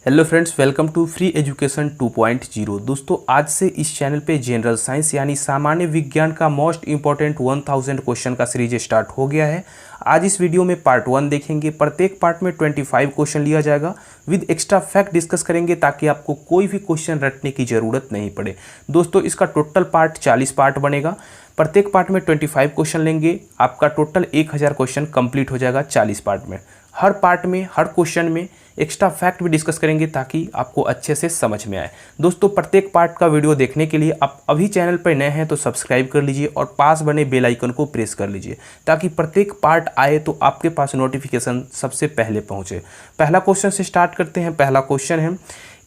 Hello friends, welcome to free education 2.0। दोस्तों, आज से इस चैनल पे जनरल साइंस यानी सामान्य विज्ञान का मोस्ट इंपॉर्टेंट 1000 क्वेश्चन का सीरीज स्टार्ट हो गया है। आज इस वीडियो में पार्ट 1 देखेंगे। प्रत्येक पार्ट में 25 क्वेश्चन लिया जाएगा, विद एक्स्ट्रा फैक्ट डिस्कस करेंगे ताकि आपको कोई भी क्वेश्चन रटने की ज़रूरत नहीं पड़े। दोस्तों, इसका टोटल पार्ट 40 पार्ट बनेगा। प्रत्येक पार्ट में 25 क्वेश्चन लेंगे, आपका टोटल 1000 क्वेश्चन कंप्लीट हो जाएगा 40 पार्ट में। हर पार्ट में, हर क्वेश्चन में एक्स्ट्रा फैक्ट भी डिस्कस करेंगे ताकि आपको अच्छे से समझ में आए। दोस्तों, प्रत्येक पार्ट का वीडियो देखने के लिए आप अभी चैनल पर नए हैं तो सब्सक्राइब कर लीजिए और पास बने बेल आइकन को प्रेस कर लीजिए ताकि प्रत्येक पार्ट आए तो आपके पास नोटिफिकेशन सबसे पहले पहुंचे। पहला क्वेश्चन से स्टार्ट करते हैं। पहला क्वेश्चन है,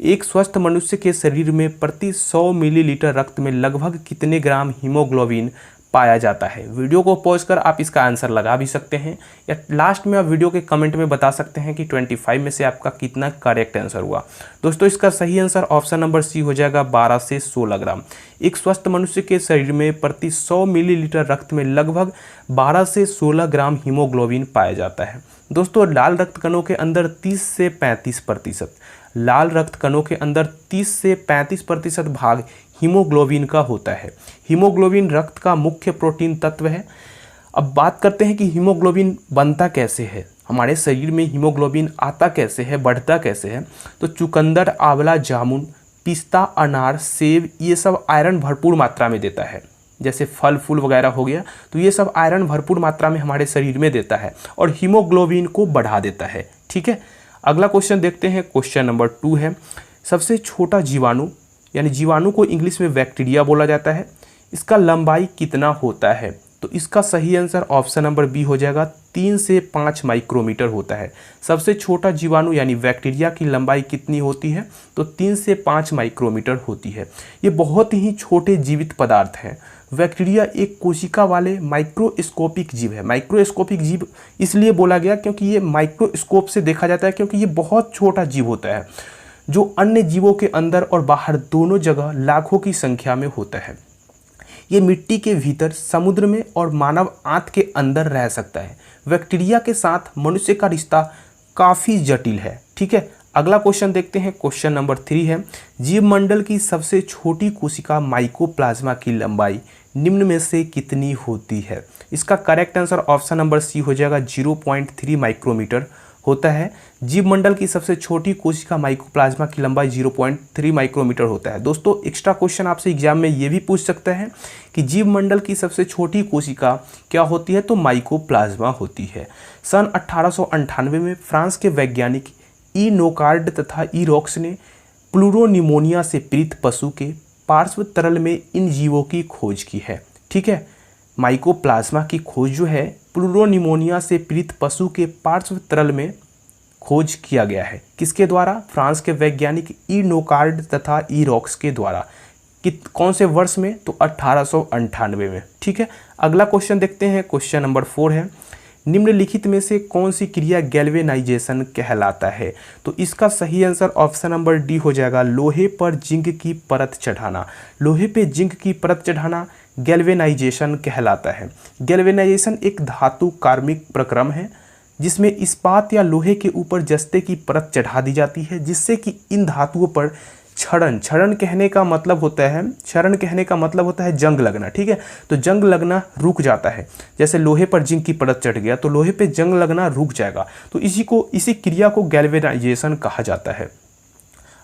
एक स्वस्थ मनुष्य के शरीर में प्रति 100 मिलीलीटर रक्त में लगभग कितने ग्राम हीमोग्लोबिन पाया जाता है। वीडियो को पॉज कर आप इसका आंसर लगा भी सकते हैं या लास्ट में आप वीडियो के कमेंट में बता सकते हैं कि 25 में से आपका कितना करेक्ट आंसर हुआ। दोस्तों, इसका सही आंसर ऑप्शन नंबर सी हो जाएगा, 12 से 16 ग्राम। एक स्वस्थ मनुष्य के शरीर में प्रति 100 मिलीलीटर रक्त में लगभग 12 से 16 ग्राम हीमोग्लोबिन पाया जाता है। दोस्तों, लाल रक्त कणों के अंदर 30 से 35% लाल रक्त कणों के अंदर 30 से 35% भाग हीमोग्लोबिन का होता है। हीमोग्लोबिन रक्त का मुख्य प्रोटीन तत्व है। अब बात करते हैं कि हीमोग्लोबिन बनता कैसे है, हमारे शरीर में हीमोग्लोबिन आता कैसे है, बढ़ता कैसे है। तो चुकंदर, आंवला, जामुन, पिस्ता, अनार, सेब, ये सब आयरन भरपूर मात्रा में देता है। जैसे फल फूल वगैरह हो गया, तो ये सब आयरन भरपूर मात्रा में हमारे शरीर में देता है और हीमोग्लोबिन को बढ़ा देता है। ठीक है, अगला क्वेश्चन देखते हैं। क्वेश्चन नंबर 2 है, सबसे छोटा जीवाणु यानी जीवाणु को इंग्लिश में बैक्टीरिया बोला जाता है, इसका लंबाई कितना होता है। तो इसका सही आंसर ऑप्शन नंबर बी हो जाएगा, 3 से 5 माइक्रोमीटर होता है। सबसे छोटा जीवाणु यानी बैक्टीरिया की लंबाई कितनी होती है, तो 3 से 5 माइक्रोमीटर होती है। ये बहुत ही छोटे जीवित पदार्थ हैं। बैक्टीरिया एक कोशिका वाले माइक्रोस्कोपिक जीव है। माइक्रोस्कोपिक जीव इसलिए बोला गया क्योंकि ये माइक्रोस्कोप से देखा जाता है, क्योंकि ये बहुत छोटा जीव होता है जो अन्य जीवों के अंदर और बाहर दोनों जगह लाखों की संख्या में होता है। ये मिट्टी के भीतर, समुद्र में और मानव आंत के अंदर रह सकता है। बैक्टीरिया के साथ मनुष्य का रिश्ता काफ़ी जटिल है। ठीक है, अगला क्वेश्चन देखते हैं। क्वेश्चन नंबर 3 है, जीवमंडल की सबसे छोटी कोशिका माइकोप्लाज्मा की लंबाई निम्न में से कितनी होती है। इसका correct answer option number C हो जाएगा, 0.3 माइक्रोमीटर होता है। जीवमंडल की सबसे छोटी कोशिका माइकोप्लाज्मा की लंबाई 0.3 माइक्रोमीटर होता है। दोस्तों, एक्स्ट्रा क्वेश्चन आपसे एग्जाम में ये भी पूछ सकते हैं कि जीवमंडल की सबसे छोटी कोशिका क्या होती है, तो माइकोप्लाज्मा होती है। सन 1898 में फ्रांस के वैज्ञानिक ई नोकार्ड तथा ई रॉक्स ने प्लूरोनिमोनिया से पीड़ित पशु के पार्श्व तरल में इन जीवों की खोज की है। ठीक है, माइकोप्लाज्मा की खोज जो है प्लूरोनिमोनिया से पीड़ित पशु के पार्श्व तरल में खोज किया गया है। किसके द्वारा? फ्रांस के वैज्ञानिक ई नोकार्ड तथा ई रॉक्स के द्वारा। कौन से वर्ष में? तो 1898 में। ठीक है, अगला क्वेश्चन देखते हैं। क्वेश्चन नंबर 4 है, निम्नलिखित में से कौन सी क्रिया गैल्वेनाइजेशन कहलाता है। तो इसका सही आंसर ऑप्शन नंबर डी हो जाएगा, लोहे पर जिंक की परत चढ़ाना। लोहे पे जिंक की परत चढ़ाना गैल्वेनाइजेशन कहलाता है। गैल्वेनाइजेशन एक धातु कार्मिक प्रक्रम है जिसमें इस्पात या लोहे के ऊपर जस्ते की परत चढ़ा दी जाती है, जिससे कि इन धातुओं पर क्षरण कहने का मतलब होता है जंग लगना। ठीक है, तो जंग लगना रुक जाता है। जैसे लोहे पर जिंक की परत चढ़ गया तो लोहे पे जंग लगना रुक जाएगा, तो इसी क्रिया को गैल्वेनाइजेशन कहा जाता है।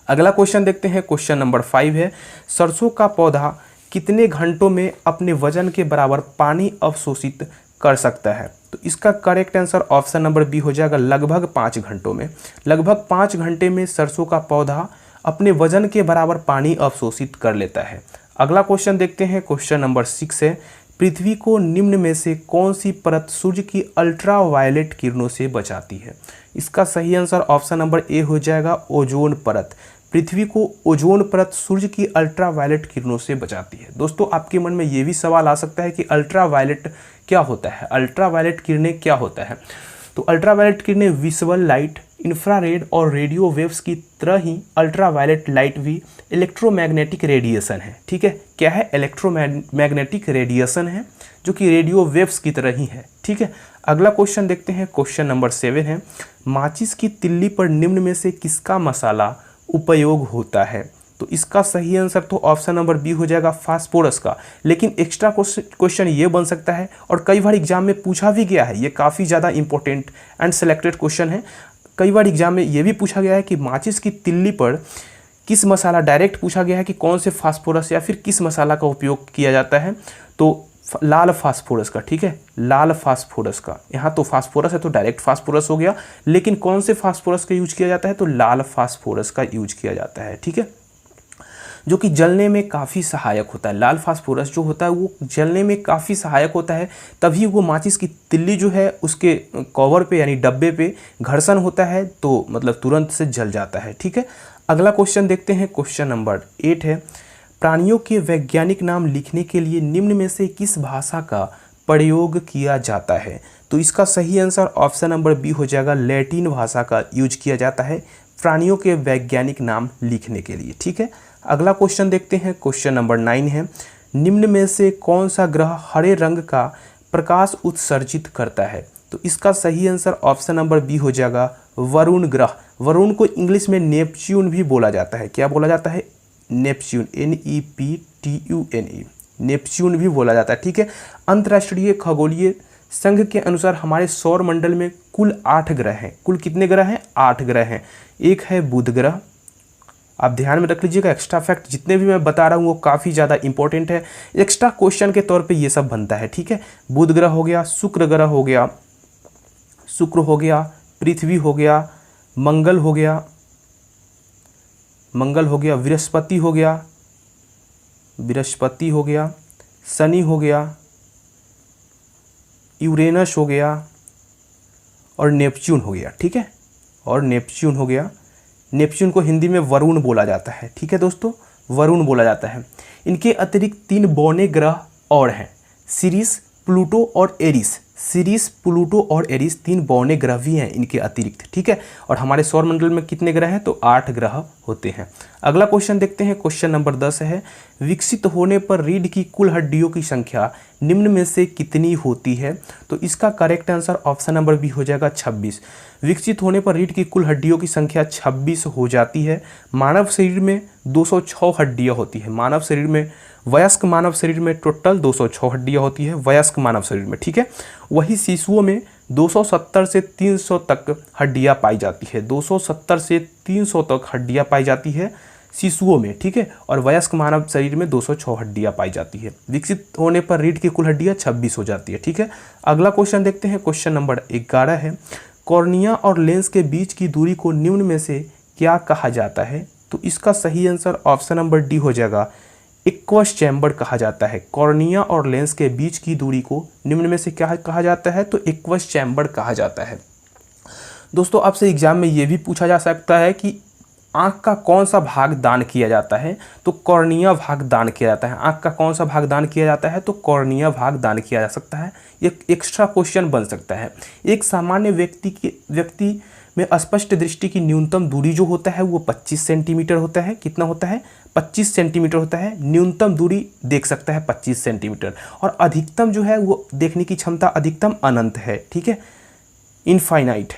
अगला क्वेश्चन देखते हैं। क्वेश्चन नंबर 5 है, सरसों का पौधा कितने घंटों में अपने वजन के बराबर पानी अवशोषित कर सकता है। तो इसका correct answer option number B हो जाएगा, लगभग 5 घंटों में। लगभग 5 घंटे में सरसों का पौधा अपने वजन के बराबर पानी अवशोषित कर लेता है। अगला क्वेश्चन देखते हैं। क्वेश्चन नंबर 6 है, पृथ्वी को निम्न में से कौन सी परत सूर्य की अल्ट्रावायलेट किरणों से बचाती है। इसका सही आंसर ऑप्शन नंबर ए हो जाएगा, ओजोन परत। पृथ्वी को ओजोन परत सूर्य की अल्ट्रावायलेट किरणों से बचाती है। दोस्तों, आपके मन में ये भी सवाल आ सकता है कि अल्ट्रावायलेट क्या होता है, अल्ट्रावायलेट किरणें क्या होता है। तो अल्ट्रावायलेट किरणें विजिबल लाइट, इंफ्रारेड और रेडियो वेव्स की तरह ही अल्ट्रावायलेट लाइट भी इलेक्ट्रोमैग्नेटिक रेडिएशन है। ठीक है, क्या है? इलेक्ट्रोमैग्नेटिक रेडिएशन है जो कि रेडियो वेव्स की तरह ही है। ठीक है, अगला क्वेश्चन देखते हैं। क्वेश्चन नंबर 7 है, माचिस की तिल्ली पर निम्न में से किसका मसाला उपयोग होता है? तो इसका सही आंसर तो ऑप्शन नंबर बी हो जाएगा, फास्फोरस का। लेकिन एक्स्ट्रा क्वेश्चन ये बन सकता है और कई बार एग्जाम में पूछा भी गया है, ये काफ़ी ज़्यादा इंपॉर्टेंट एंड सेलेक्टेड क्वेश्चन है। कई बार एग्जाम में ये भी पूछा गया है कि माचिस की तिल्ली पर किस मसाला, डायरेक्ट पूछा गया है कि कौन से फास्फोरस या फिर किस मसाला का उपयोग किया जाता है, तो लाल फास्फोरस का। ठीक है, लाल फास्फोरस का। यहाँ तो फास्फोरस है तो डायरेक्ट फास्फोरस हो गया, लेकिन कौन से फास्फोरस का यूज किया जाता है? तो लाल फास्फोरस का यूज किया जाता है। ठीक है, जो कि जलने में काफ़ी सहायक होता है। लाल फास्फोरस जो होता है वो जलने में काफ़ी सहायक होता है, तभी वो माचिस की तिल्ली जो है उसके कवर पे यानी डब्बे पे घर्षण होता है तो मतलब तुरंत से जल जाता है। ठीक है, अगला क्वेश्चन देखते हैं। क्वेश्चन नंबर 8 है, प्राणियों के वैज्ञानिक नाम लिखने के लिए निम्न में से किस भाषा का प्रयोग किया जाता है? तो इसका सही आंसर ऑप्शन नंबर बी हो जाएगा, लैटिन भाषा का यूज किया जाता है प्राणियों के वैज्ञानिक नाम लिखने के लिए। ठीक है, अगला क्वेश्चन देखते हैं। क्वेश्चन नंबर 9 है, निम्न में से कौन सा ग्रह हरे रंग का प्रकाश उत्सर्जित करता है? तो इसका सही आंसर ऑप्शन नंबर बी हो जाएगा, वरुण ग्रह। वरुण को इंग्लिश में नेपच्यून भी बोला जाता है। क्या बोला जाता है? नेपच्यून, NEPTUNE, नेपच्यून भी बोला जाता है। ठीक है, अंतर्राष्ट्रीय खगोलीय संघ के अनुसार हमारे सौर मंडल में कुल 8 ग्रह हैं। कुल कितने ग्रह हैं? 8 ग्रह हैं। एक है बुध ग्रह। आप ध्यान में रख लीजिएगा, एक्स्ट्रा फैक्ट जितने भी मैं बता रहा हूँ वो काफ़ी ज़्यादा इंपॉर्टेंट है, एक्स्ट्रा क्वेश्चन के तौर पे ये सब बनता है। ठीक है, बुध ग्रह हो गया, शुक्र ग्रह हो गया, शुक्र हो गया, पृथ्वी हो गया, मंगल हो गया, बृहस्पति हो गया, शनि हो गया, यूरेनस हो गया और नेपच्यून हो गया। ठीक है, और नेपच्यून हो गया। नेपच्यून को हिंदी में वरुण बोला जाता है। ठीक है दोस्तों, वरुण बोला जाता है। इनके अतिरिक्त 3 बौने ग्रह और हैं, सिरिस, प्लूटो और एरिस। सिरिस, प्लूटो और एरिस 3 बौने ग्रह भी हैं इनके अतिरिक्त। ठीक है, और हमारे सौर मंडल में कितने ग्रह हैं? तो 8 ग्रह होते हैं। अगला क्वेश्चन देखते हैं। क्वेश्चन नंबर 10 है, विकसित होने पर रीढ़ की कुल हड्डियों की संख्या निम्न में से कितनी होती है? तो इसका correct answer option number B हो जाएगा, 26। विकसित होने पर रीढ़ की कुल हड्डियों की संख्या 26 हो जाती है। मानव शरीर में 206 हड्डियाँ होती है। मानव शरीर में, वयस्क मानव शरीर में टोटल 206 हड्डियाँ होती है, वयस्क मानव शरीर में। ठीक है, वही शिशुओं में 270 से 300 तक हड्डियाँ पाई जाती है। 270 से 300 तक हड्डियाँ पाई जाती है शिशुओं में। ठीक है, और वयस्क मानव शरीर में 206 हड्डियाँ पाई जाती है। विकसित होने पर रीढ़ की कुल हड्डियाँ 26 हो जाती है। ठीक है, अगला क्वेश्चन देखते हैं। क्वेश्चन नंबर 11 है, कॉर्निया और लेंस के बीच की दूरी को निम्न में से क्या कहा जाता है? तो इसका सही आंसर ऑप्शन नंबर डी हो जाएगा, एक्वस चैम्बर कहा जाता है। कॉर्निया और लेंस के बीच की दूरी को निम्न में से क्या कहा जाता है? तो एक्वस चैम्बर कहा जाता है। दोस्तों, आपसे एग्जाम में ये भी पूछा जा सकता है कि आँख का कौन सा भाग दान किया जाता है? तो कॉर्निया भाग दान किया जाता है। आँख का कौन सा भाग दान किया जाता है? तो कॉर्निया भाग दान किया जा सकता है। एक एक्स्ट्रा क्वेश्चन बन सकता है। एक सामान्य व्यक्ति में स्पष्ट दृष्टि की न्यूनतम दूरी जो होता है वो 25 सेंटीमीटर होता है। कितना होता है? 25 सेंटीमीटर होता है। न्यूनतम दूरी देख सकता है 25 सेंटीमीटर, और अधिकतम जो है वो देखने की क्षमता अधिकतम अनंत है। ठीक है, इनफाइनाइट।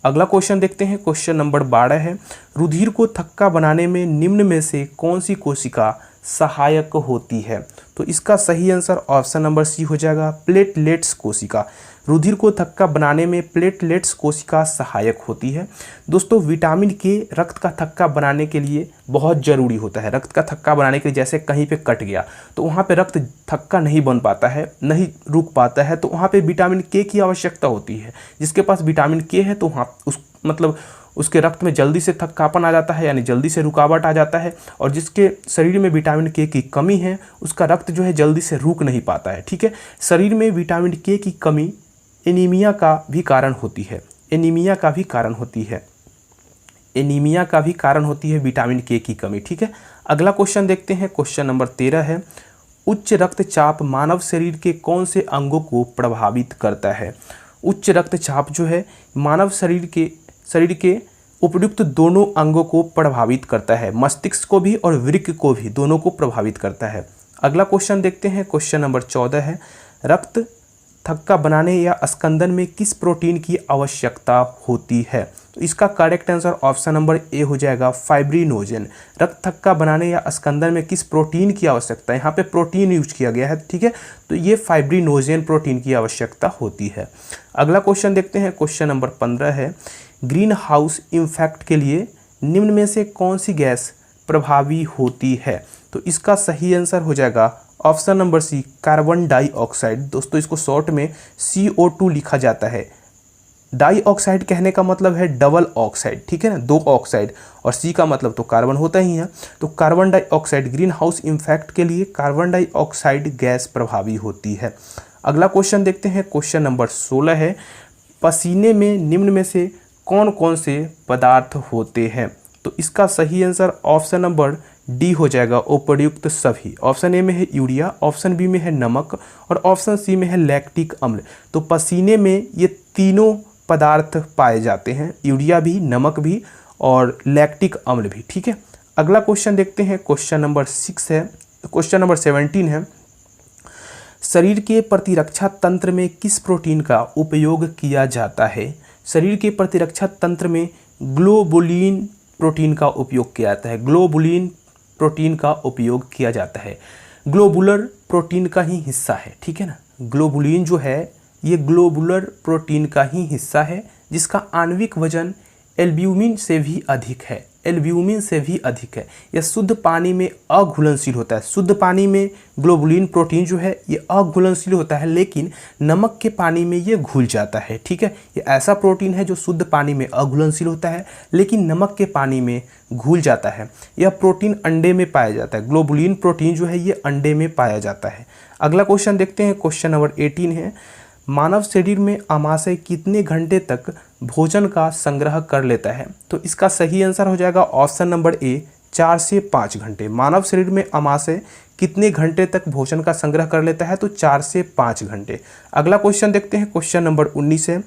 अगला क्वेश्चन देखते हैं। क्वेश्चन नंबर 12 है, रुधिर को थक्का बनाने में निम्न में से कौन सी कोशिका सहायक होती है? तो इसका सही आंसर ऑप्शन नंबर सी हो जाएगा, प्लेटलेट्स कोशिका। रुधिर को थक्का बनाने में प्लेटलेट्स कोशिका सहायक होती है। दोस्तों, विटामिन के रक्त का थक्का बनाने के लिए बहुत ज़रूरी होता है। रक्त का थक्का बनाने के लिए जैसे कहीं पे कट गया तो वहाँ पे रक्त थक्का नहीं बन पाता है, नहीं रुक पाता है, तो वहाँ पे विटामिन के की आवश्यकता होती है। जिसके पास विटामिन के है तो वहाँ उसके रक्त में जल्दी से थक्कापन आ जाता है, यानी जल्दी से रुकावट आ जाता है। और जिसके शरीर में विटामिन के की कमी है उसका रक्त जो है जल्दी से रुक नहीं पाता है। ठीक है, शरीर में विटामिन के की कमी एनीमिया का भी कारण होती है। एनीमिया का भी कारण होती है विटामिन के की कमी। ठीक है, अगला क्वेश्चन देखते हैं। क्वेश्चन नंबर 13 है, उच्च रक्तचाप मानव शरीर के कौन से अंगों को प्रभावित करता है? उच्च रक्तचाप जो है मानव शरीर के शरीर के उपयुक्त दोनों अंगों को प्रभावित करता है, मस्तिष्क को भी और वृक्क को भी, दोनों को प्रभावित करता है। अगला क्वेश्चन देखते हैं, क्वेश्चन नंबर 14 है, रक्त थक्का बनाने या स्कंदन में किस प्रोटीन की आवश्यकता होती है? तो इसका correct answer option number A हो जाएगा, फाइब्रिनोजन। रक्त थक्का बनाने या स्कंदन में किस प्रोटीन की आवश्यकता है, यहाँ पे प्रोटीन यूज किया गया है, ठीक है, तो ये फाइब्रिनोजन प्रोटीन की आवश्यकता होती है। अगला क्वेश्चन देखते हैं, क्वेश्चन नंबर 15 है, ग्रीन हाउस इफेक्ट के लिए निम्न में से कौन सी गैस प्रभावी होती है? तो इसका सही आंसर हो जाएगा option number C, carbon dioxide. दोस्तों इसको शॉर्ट में CO2 लिखा जाता है। डाइऑक्साइड कहने का मतलब है डबल ऑक्साइड, ठीक है ना, 2 ऑक्साइड, और सी का मतलब तो कार्बन होता ही है। तो carbon dioxide, green house effect के लिए कार्बन डाइऑक्साइड गैस प्रभावी होती है। अगला क्वेश्चन देखते हैं, क्वेश्चन नंबर 16 है, पसीने में निम्न में से कौन कौन से पदार्थ होते हैं? तो इसका सही आंसर ऑप्शन नंबर डी हो जाएगा, उपर्युक्त सभी। ऑप्शन ए में है यूरिया, ऑप्शन बी में है नमक और ऑप्शन सी में है लैक्टिक अम्ल। तो पसीने में ये तीनों पदार्थ पाए जाते हैं, यूरिया भी, नमक भी और लैक्टिक अम्ल भी, ठीक है। अगला क्वेश्चन देखते हैं, क्वेश्चन नंबर 6 है, क्वेश्चन नंबर 17 है, शरीर के प्रतिरक्षा तंत्र में किस प्रोटीन का उपयोग किया जाता है? शरीर के प्रतिरक्षा तंत्र में ग्लोबुलिन प्रोटीन का उपयोग किया जाता है, ग्लोबुलिन प्रोटीन का उपयोग किया जाता है। ग्लोबुलर प्रोटीन का ही हिस्सा है, ठीक है ना, ग्लोबुलिन जो है ये ग्लोबुलर प्रोटीन का ही हिस्सा है, जिसका आणविक वजन एल्ब्यूमिन से भी अधिक है, एल्ब्यूमिन से भी अधिक है। यह शुद्ध पानी में अघुलनशील होता है। शुद्ध पानी में ग्लोबुलिन प्रोटीन जो है ये अघुलनशील होता है, लेकिन नमक के पानी में ये घुल जाता है, ठीक है। ये ऐसा प्रोटीन है जो शुद्ध पानी में अघुलनशील होता है लेकिन नमक के पानी में घुल जाता है। यह प्रोटीन अंडे में पाया जाता है, ग्लोबुलिन प्रोटीन जो है ये अंडे में पाया जाता है। अगला क्वेश्चन देखते हैं, क्वेश्चन नंबर 18 है, मानव शरीर में आमाशय कितने घंटे तक भोजन का संग्रह कर लेता है? तो इसका सही आंसर हो जाएगा ऑप्शन नंबर ए, 4 से 5 घंटे। मानव शरीर में आमाशय कितने घंटे तक भोजन का संग्रह कर लेता है? तो 4 से 5 घंटे। अगला क्वेश्चन देखते हैं, क्वेश्चन नंबर 19 है,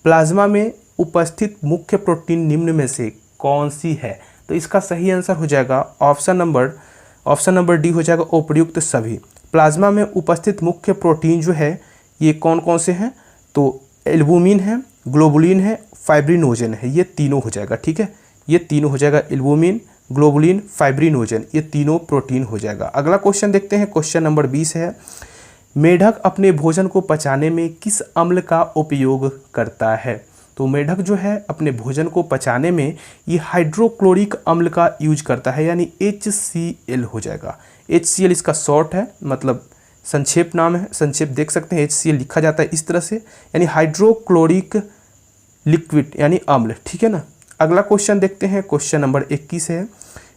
प्लाज्मा में उपस्थित मुख्य प्रोटीन निम्न में से कौन सी है? तो इसका सही आंसर हो जाएगा ऑप्शन नंबर डी हो जाएगा, उपर्युक्त सभी। प्लाज्मा में उपस्थित मुख्य प्रोटीन जो है ये कौन कौन से हैं? तो एल्बुमिन है, ग्लोबुलिन है, फाइब्रिनोजन है, ये तीनों हो जाएगा, ठीक है, ये तीनों हो जाएगा, एल्बुमिन, ग्लोबुलिन, फाइब्रिनोजन, ये तीनों प्रोटीन हो जाएगा। अगला क्वेश्चन देखते हैं, क्वेश्चन नंबर 20 है, मेढक अपने भोजन को पचाने में किस अम्ल का उपयोग करता है? तो मेढक जो है अपने भोजन को पचाने में ये हाइड्रोक्लोरिक अम्ल का यूज करता है, यानी HCl हो जाएगा। HCl इसका शॉर्ट है, मतलब संक्षेप नाम है, संक्षेप देख सकते हैं, HCl लिखा जाता है इस तरह से, यानी हाइड्रोक्लोरिक लिक्विड यानी अम्ल, ठीक है ना। अगला क्वेश्चन देखते हैं, क्वेश्चन नंबर 21 है,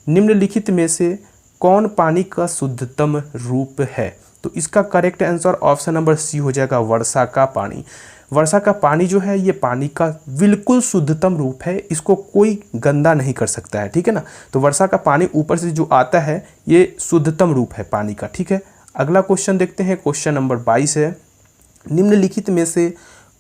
निम्नलिखित में से कौन पानी का शुद्धतम रूप है? तो इसका correct answer option number C हो जाएगा, वर्षा का पानी। वर्षा का पानी जो है ये पानी का बिल्कुल शुद्धतम रूप है, इसको कोई गंदा नहीं कर सकता है, ठीक है ना। तो वर्षा का पानी ऊपर से जो आता है ये शुद्धतम रूप है पानी का, ठीक है। अगला क्वेश्चन देखते हैं, क्वेश्चन नंबर 22 है, निम्नलिखित में से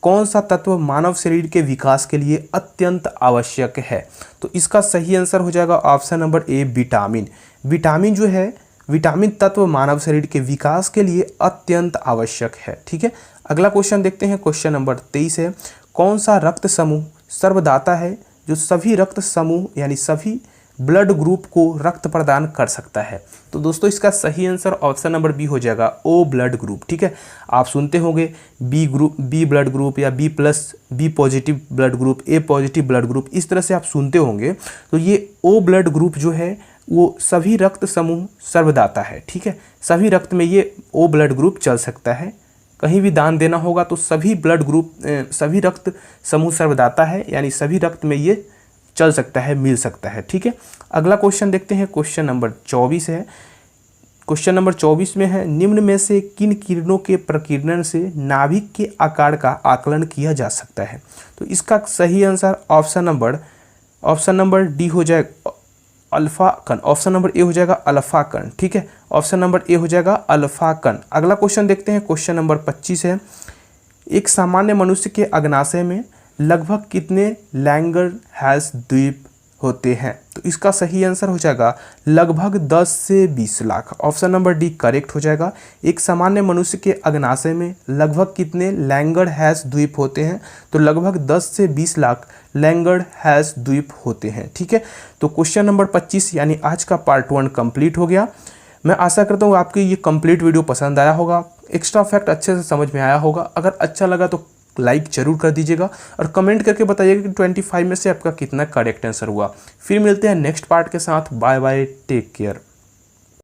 कौन सा तत्व मानव शरीर के विकास के लिए अत्यंत आवश्यक है? तो इसका सही आंसर हो जाएगा option number A, vitamin. Vitamin जो है, विटामिन तत्व मानव शरीर के विकास के लिए अत्यंत आवश्यक है, ठीक है। अगला क्वेश्चन देखते हैं, क्वेश्चन नंबर 23 है, कौन सा रक्त समूह सर्वदाता है जो सभी रक्त समूह यानी सभी ब्लड ग्रुप को रक्त प्रदान कर सकता है? तो दोस्तों इसका सही आंसर ऑप्शन नंबर बी हो जाएगा, ओ ब्लड ग्रुप, ठीक है। आप सुनते होंगे B group, B blood group या B positive blood group, A positive blood group, इस तरह से आप सुनते होंगे। तो ये ओ ब्लड ग्रुप जो है वो सभी रक्त समूह सर्वदाता है, ठीक है। सभी रक्त में ये ओ ब्लड ग्रुप चल सकता है, कहीं भी दान देना होगा तो सभी ब्लड ग्रुप, सभी रक्त समूह सर्वदाता है, यानी सभी रक्त में ये चल सकता है, मिल सकता है, ठीक है। अगला क्वेश्चन देखते हैं, क्वेश्चन नंबर 24 है। क्वेश्चन नंबर 24 में है, निम्न में से किन किरणों के प्रकीर्णन से नाभिक के आकार का आकलन किया जा सकता है? तो इसका सही आंसर ऑप्शन नंबर डी हो जाएगा, अल्फा कण। ऑप्शन नंबर ए हो जाएगा अल्फा कण, ठीक है। ऑप्शन नंबर ए हो जाएगा अल्फा कण। अगला क्वेश्चन देखते हैं, क्वेश्चन नंबर 25 है, एक सामान्य मनुष्य के अग्नाशय में लगभग कितने लैंगरहैंस द्वीप होते हैं? तो इसका सही आंसर हो जाएगा लगभग 10 से 20 lakh. Option number D correct हो जाएगा। एक सामान्य मनुष्य के अग्नाशय में लगभग कितने लैंगरहैंस द्वीप होते हैं? तो लगभग 10 से 20 लाख लैंगरहैंस द्वीप होते हैं। ठीक है, तो क्वेश्चन नंबर 25 यानी आज का पार्ट 1 कंप्लीट हो गया। मैं आशा करता हूँ आपकी ये कंप्लीट वीडियो पसंद आया होगा, एक्स्ट्रा फैक्ट अच्छे से समझ में आया होगा। अगर अच्छा लगा तो लाइक जरूर कर दीजिएगा और कमेंट करके बताइएगा कि 25 में से आपका कितना करेक्ट आंसर हुआ। फिर मिलते हैं नेक्स्ट पार्ट के साथ। Bye bye, take care.